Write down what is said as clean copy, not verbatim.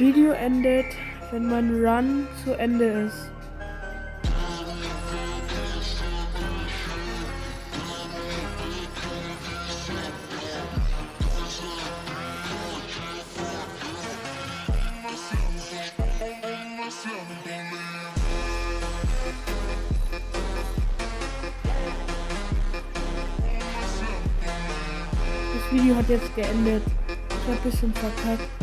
Video endet, wenn mein Run zu Ende ist. Das Video hat jetzt geendet. Ich habe ein bisschen verkackt.